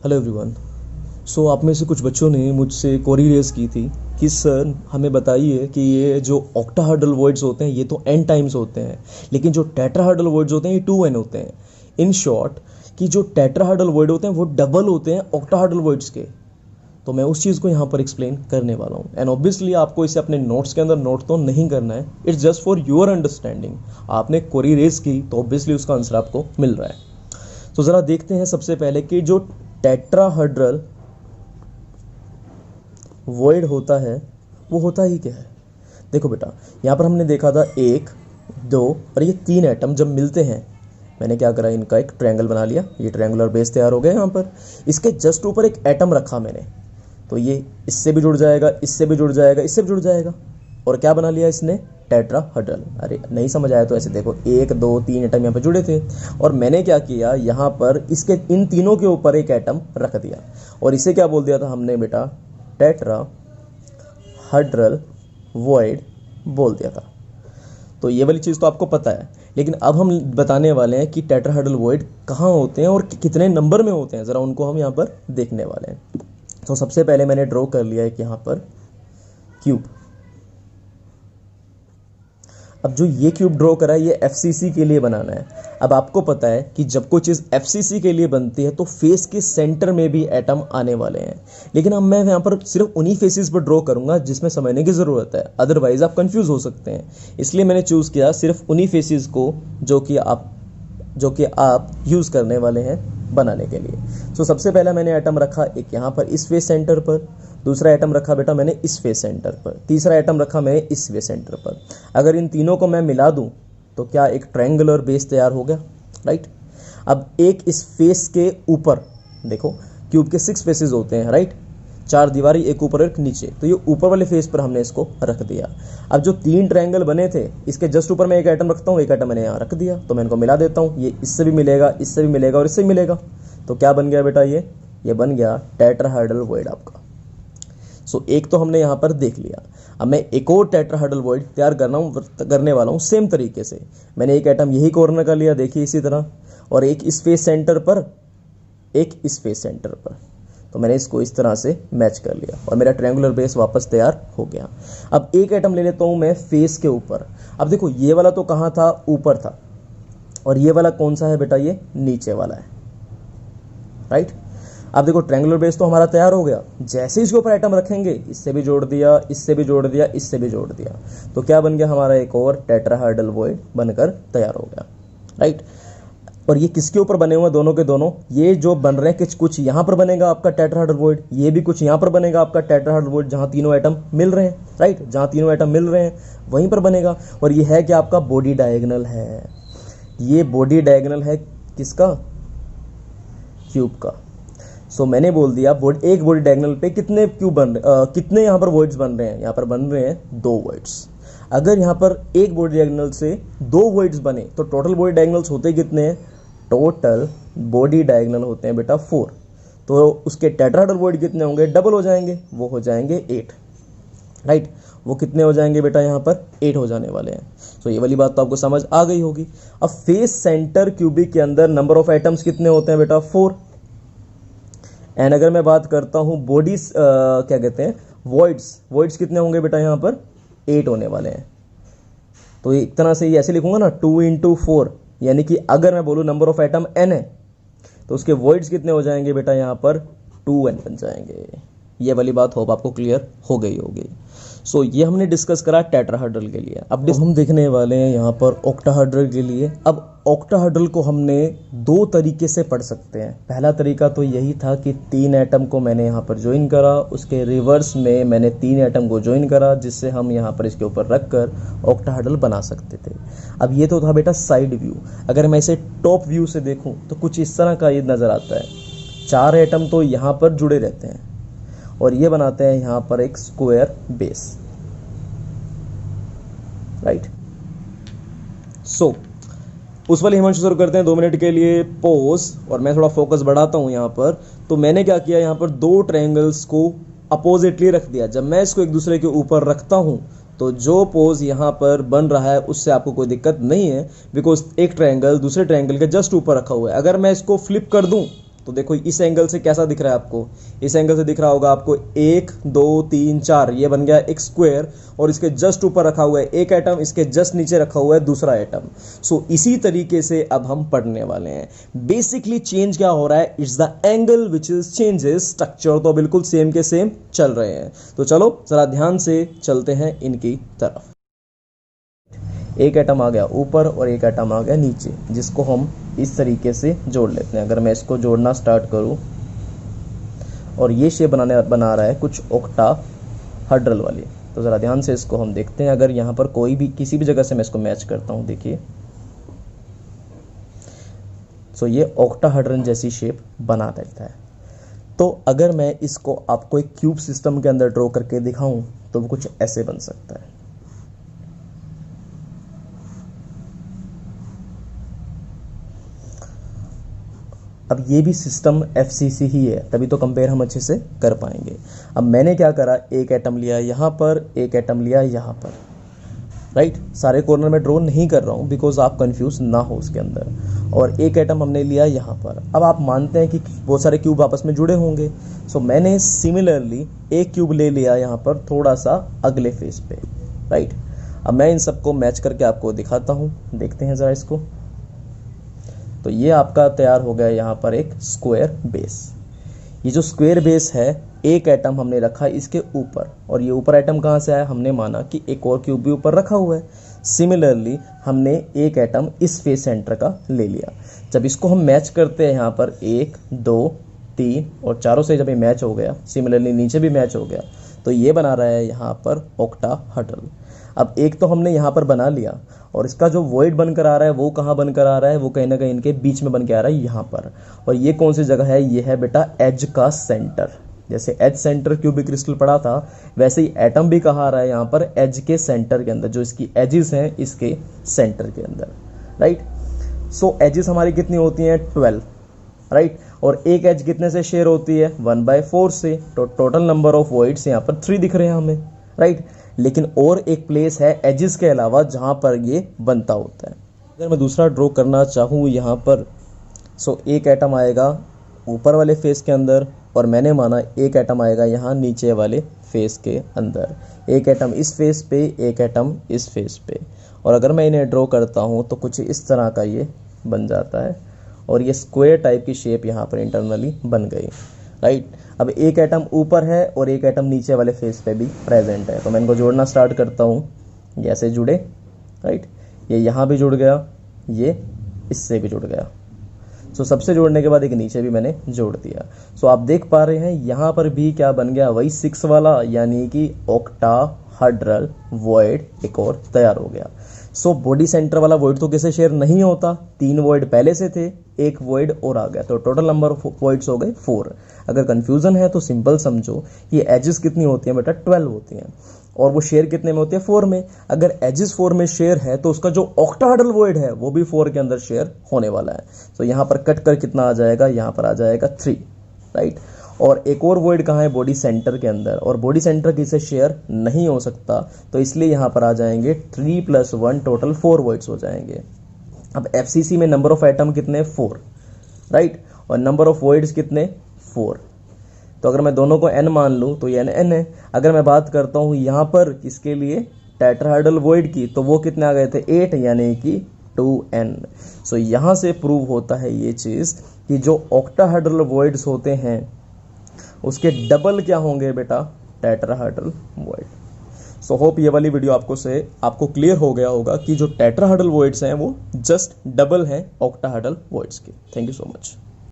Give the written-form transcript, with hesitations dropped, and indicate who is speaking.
Speaker 1: Hello everyone. सो आप में से कुछ बच्चों ने मुझसे क्वेरी रेज की थी कि सर हमें बताइए कि ये जो ऑक्टाहेड्रल वॉइड्स होते हैं ये तो n टाइम्स होते हैं, लेकिन जो टेट्राहेड्रल वॉइड्स होते हैं ये 2n होते हैं। इन शॉर्ट कि जो टेट्राहेड्रल वॉइड होते हैं वो डबल होते हैं ऑक्टाहेड्रल वॉइड्स के। तो मैं उस चीज़ को यहाँ पर एक्सप्लेन करने वाला हूँ एंड ऑब्वियसली आपको इसे अपने नोट्स के अंदर नोट तो नहीं करना है, it's just for your understanding. आपने क्वेरी रेज की तो ऑब्वियसली उसका आंसर आपको मिल रहा है। तो ज़रा देखते हैं सबसे पहले कि जो टेट्राहेड्रल वॉइड होता है वो होता ही क्या है। देखो बेटा, यहाँ पर हमने देखा था 1, 2 और ये 3 एटम जब मिलते हैं, मैंने क्या करा, इनका एक ट्रायंगल बना लिया। ये ट्रायंगुलर बेस तैयार हो गया। यहाँ पर इसके जस्ट ऊपर एक एटम रखा मैंने, तो ये इससे भी जुड़ जाएगा, इससे भी जुड़ जाएगा, इससे भी जुड़ जाएगा, और क्या बना लिया इसने, टेट्राहेड्रल। अरे नहीं समझ आया तो ऐसे देखो, 1, 2, 3 एटम यहाँ पे जुड़े थे और मैंने क्या किया, यहाँ पर इसके इन तीनों के ऊपर एक एटम रख दिया और इसे क्या बोल दिया था हमने बेटा, टेट्राहेड्रल वॉइड बोल दिया था। तो ये वाली चीज़ तो आपको पता है, लेकिन अब हम बताने वाले हैं कि टेट्राहेड्रल वॉइड कहाँ होते हैं और कितने नंबर में होते हैं, ज़रा उनको हम यहाँ पर देखने वाले हैं। तो सबसे पहले मैंने ड्रॉ कर लिया एक यहाँ पर क्यूब। अब जो ये क्यूब ड्रॉ करा है ये FCC के लिए बनाना है। अब आपको पता है कि जब कोई चीज़ FCC के लिए बनती है तो फेस के सेंटर में भी एटम आने वाले हैं, लेकिन अब मैं यहाँ पर सिर्फ उन्हीं फेसेस पर ड्रॉ करूँगा जिसमें समझने की ज़रूरत है, अदरवाइज आप कंफ्यूज हो सकते हैं। इसलिए मैंने चूज़ किया सिर्फ उन्हीं फेसेस को जो कि आप यूज़ करने वाले हैं बनाने के लिए। सो सबसे पहला मैंने एटम रखा एक यहाँ पर इस फेस सेंटर पर, दूसरा एटम रखा बेटा मैंने इस फेस सेंटर पर, तीसरा एटम रखा मैंने इस फेस सेंटर पर। अगर इन तीनों को मैं मिला दूं तो क्या एक ट्रायंगुलर बेस तैयार हो गया, राइट। अब एक इस फेस के ऊपर देखो, क्यूब के 6 फेसेस होते हैं, राइट, 4 दीवारी, एक ऊपर एक नीचे, तो ये ऊपर वाले फेस पर हमने इसको रख दिया। अब जो 3 ट्रायंगल बने थे इसके जस्ट ऊपर मैं एक एटम रखता हूँ, एक एटम मैंने यहाँ रख दिया, तो मैं इनको मिला देता हूँ, ये इससे भी मिलेगा, इससे भी मिलेगा और इससे भी मिलेगा। तो क्या बन गया बेटा, ये बन गया टेट्राहेड्रल वॉइड आपका। सो एक तो हमने यहाँ पर देख लिया। अब मैं एक और टेट्राहेड्रल वॉइड तैयार करने वाला हूँ सेम तरीके से। मैंने एक एटम यही कॉर्नर का लिया, देखिए इसी तरह, और एक इस फेस सेंटर पर, एक इस फेस सेंटर पर, तो मैंने इसको इस तरह से मैच कर लिया और मेरा ट्रायंगुलर बेस वापस तैयार हो गया। अब एक एटम ले लेता हूँ मैं फेस के ऊपर। अब देखो ये वाला तो कहाँ था, ऊपर था, और ये वाला कौन सा है बेटा, ये नीचे वाला है, राइट। अब देखो ट्रायंगुलर बेस तो हमारा तैयार हो गया। जैसे इसके ऊपर आइटम रखेंगे, इससे भी जोड़ दिया, इससे भी जोड़ दिया, इससे भी जोड़ दिया, तो क्या बन गया हमारा, एक और टेट्राहेड्रल वॉइड बनकर तैयार हो गया, राइट। और ये किसके ऊपर बने हुए हैं, दोनों के दोनों, ये जो बन रहे हैं कुछ यहाँ पर बनेगा आपका टेट्राहेड्रल वॉइड, ये भी कुछ यहाँ पर बनेगा आपका टेट्राहेड्रल वॉइड, जहाँ तीनों आइटम मिल रहे हैं, राइट, जहाँ तीनों आइटम मिल रहे हैं वहीं पर बनेगा। और ये है कि आपका बॉडी डायगोनल है, ये बॉडी डायगोनल है किसका, क्यूब का। सो मैंने बोल दिया एक बॉडी डायगोनल पे कितने क्यूब कितने यहाँ पर वॉइड्स बन रहे हैं, यहाँ पर बन रहे हैं 2 वॉइड्स। अगर यहाँ पर एक बॉडी डायगोनल से 2 वॉइड्स बने तो टोटल बॉडी डायगोनल्स होते कितने हैं, टोटल बॉडी डायगोनल होते हैं बेटा 4। तो उसके टेट्राहेड्रल वॉइड कितने होंगे, डबल हो जाएंगे, वो हो जाएंगे 8, राइट। वो कितने हो जाएंगे बेटा, यहाँ पर 8 हो जाने वाले हैं। सो ये वाली बात तो आपको समझ आ गई होगी। अब फेस सेंटर क्यूबिक के अंदर नंबर ऑफ एटम्स कितने होते हैं बेटा, 4। एंड अगर मैं बात करता हूँ बॉडीज क्या कहते हैं, वॉइड्स कितने होंगे बेटा, यहाँ पर 8 होने वाले हैं। तो एक तरह से ये ऐसे लिखूंगा ना, 2 × 4, यानी कि अगर मैं बोलूँ नंबर ऑफ एटम n है तो उसके वॉइड्स कितने हो जाएंगे बेटा, यहाँ पर 2n बन जाएंगे। ये वाली बात होप आपको क्लियर हो गई होगी। सो ये हमने डिस्कस करा टेट्राहेड्रल के लिए। अब हम देखने वाले हैं यहाँ पर ऑक्टाहेड्रल के लिए। अब ऑक्टाहेड्रल को हमने 2 तरीके से पढ़ सकते हैं। पहला तरीका तो यही था कि 3 एटम को मैंने यहाँ पर ज्वाइन करा, उसके रिवर्स में मैंने 3 एटम को ज्वाइन करा, जिससे हम यहाँ पर इसके ऊपर रख कर ऑक्टाहेड्रल बना सकते थे। अब ये तो था बेटा साइड व्यू। अगर मैं इसे टॉप व्यू से देखूँ तो कुछ इस तरह का ये नज़र आता है। 4 एटम तो यहाँ पर जुड़े रहते हैं और ये बनाते हैं यहाँ पर एक स्क्वायर बेस, राइट। सो उस वाले हिमांशु शुरू करते हैं 2 मिनट के लिए पॉज, और मैं थोड़ा फोकस बढ़ाता हूँ यहाँ पर। तो मैंने क्या किया, यहाँ पर 2 ट्रायंगल्स को अपोजिटली रख दिया। जब मैं इसको एक दूसरे के ऊपर रखता हूँ तो जो पोज यहाँ पर बन रहा है उससे आपको कोई दिक्कत नहीं है, बिकॉज एक ट्रायंगल दूसरे ट्रायंगल के जस्ट ऊपर रखा हुआ है। अगर मैं इसको फ्लिप कर दूँ तो देखो इस एंगल से कैसा दिख रहा है आपको, इस एंगल से दिख रहा होगा आपको 1 2 3 4, ये बन गया एक स्क्वायर, और इसके जस्ट ऊपर रखा हुआ है एक एटम, इसके जस्ट नीचे रखा हुआ है दूसरा एटम। सो इसी तरीके से अब हम पढ़ने वाले हैं। बेसिकली चेंज क्या हो रहा है, it's the angle which is changes structure. तो बिल्कुल सेम के सेम चल रहे हैं। तो चलो जरा ध्यान से चलते हैं इनकी तरफ। एक एटम आ गया ऊपर और एक एटम आ गया नीचे, जिसको हम इस तरीके से जोड़ लेते हैं। अगर मैं इसको जोड़ना स्टार्ट करूं, और ये शेप बना रहा है कुछ ऑक्टाहेड्रल वाली, तो ज़रा ध्यान से इसको हम देखते हैं। अगर यहाँ पर कोई भी किसी भी जगह से मैं इसको मैच करता हूँ, देखिए, तो ये ऑक्टाहेड्रन जैसी शेप बना देता है। तो अगर मैं इसको आपको एक क्यूब सिस्टम के अंदर ड्रॉ करके दिखाऊं तो वो कुछ ऐसे बन सकता है। अब ये भी सिस्टम एफसीसी ही है, तभी तो कंपेयर हम अच्छे से कर पाएंगे। अब मैंने क्या करा, एक एटम लिया यहाँ पर, एक एटम लिया यहाँ पर, राइट। सारे कॉर्नर में ड्रॉ नहीं कर रहा हूँ बिकॉज आप कंफ्यूज ना हो उसके अंदर। और एक एटम हमने लिया यहाँ पर। अब आप मानते हैं कि बहुत सारे क्यूब आपस में जुड़े होंगे, सो मैंने सिमिलरली एक क्यूब ले लिया यहाँ पर थोड़ा सा अगले फेस पे, राइट। अब मैं इन सबको मैच करके आपको दिखाता हूँ, देखते हैं ज़रा इसको। तो ये आपका तैयार हो गया यहाँ पर एक स्क्वायर बेस। ये जो स्क्वायर बेस है, एक एटम हमने रखा इसके ऊपर, और ये ऊपर एटम कहाँ से आया, हमने माना कि एक और क्यूब भी ऊपर रखा हुआ है। सिमिलरली हमने एक एटम इस फेस सेंटर का ले लिया। जब इसको हम मैच करते हैं यहाँ पर 1 2 3 और चारों से जब ये मैच हो गया, सिमिलरली नीचे भी मैच हो गया, तो ये बना रहा है यहाँ पर ऑक्टाहेड्रल। अब एक तो हमने यहाँ पर बना लिया, और इसका जो वॉइड बनकर आ रहा है वो कहाँ बनकर आ रहा है, वो कहीं ना कहीं इनके बीच में बन के आ रहा है यहाँ पर। और ये कौन सी जगह है, ये है बेटा एज का सेंटर। जैसे एज सेंटर क्यूबिक क्रिस्टल पड़ा था, वैसे ही एटम भी कहाँ आ रहा है यहाँ पर, एज के सेंटर के अंदर, जो इसकी एजिस हैं इसके सेंटर के अंदर, राइट। सो एजिस हमारी कितनी होती हैं, 12, राइट। और एक एज कितने से शेयर होती है, 1/4 से। तो टोटल नंबर ऑफ वॉइड्स यहाँ पर 3 दिख रहे हैं हमें, राइट। लेकिन और एक प्लेस है एजिस के अलावा जहाँ पर ये बनता होता है। अगर मैं दूसरा ड्रॉ करना चाहूँ यहाँ पर, सो एक एटम आएगा ऊपर वाले फेस के अंदर, और मैंने माना एक एटम आएगा यहाँ नीचे वाले फेस के अंदर। एक एटम इस फेस पे, एक एटम इस फेस पे। और अगर मैं इन्हें ड्रॉ करता हूँ तो कुछ इस तरह का ये बन जाता है, और ये स्क्वायर टाइप की शेप यहाँ पर इंटरनली बन गई, राइट। अब एक एटम ऊपर है और एक एटम नीचे वाले फेस पे भी प्रेजेंट है, तो मैं इनको जोड़ना स्टार्ट करता हूँ। ये ऐसे जुड़े, राइट। ये यहाँ भी जुड़ गया, ये इससे भी जुड़ गया। सो सबसे जोड़ने के बाद एक नीचे भी मैंने जोड़ दिया। सो आप देख पा रहे हैं यहाँ पर भी क्या बन गया, वही 6 वाला, यानी कि ऑक्टाहेड्रल वॉइड एक और तैयार हो गया। सो बॉडी सेंटर वाला वॉइड तो किसे शेयर नहीं होता, 3 वॉइड पहले से थे, एक वॉइड और आ गया, तो टोटल नंबर ऑफ वॉइड्स हो गए 4। अगर कंफ्यूजन है तो सिंपल समझो, ये एजेस कितनी होती हैं बेटा, 12 होती हैं, और वो शेयर कितने में होती है, 4 में। अगर एजिस 4 में शेयर है तो उसका जो ऑक्टाहेड्रल वॉइड है वो भी 4 के अंदर शेयर होने वाला है। तो यहाँ पर कट कर कितना आ जाएगा, यहाँ पर आ जाएगा 3, राइट। और एक और वॉइड कहाँ है, बॉडी सेंटर के अंदर, और बॉडी सेंटर किसे शेयर नहीं हो सकता, तो इसलिए यहाँ पर आ जाएंगे 3 + 1, टोटल 4 वॉइड्स हो जाएंगे। अब एफसीसी में नंबर ऑफ एटम कितने, 4, राइट, और नंबर ऑफ वॉइड्स कितने, 4। तो अगर मैं दोनों को n मान लूँ तो ये n है। अगर मैं बात करता हूँ यहाँ पर किसके लिए, टेट्राहेड्रल वॉइड की, तो वो कितने आ गए थे, 8, यानी कि 2n। सो यहाँ से प्रूव होता है ये चीज़ कि जो ऑक्टाहेड्रल वॉइड्स होते हैं उसके डबल क्या होंगे बेटा, टेट्राहेड्रल वॉइड। सो होप ये वाली वीडियो आपको क्लियर हो गया होगा कि जो टेट्राहेड्रल वॉइड्स हैं वो जस्ट डबल हैं ऑक्टाहेड्रल वॉइड्स के। Thank you so much.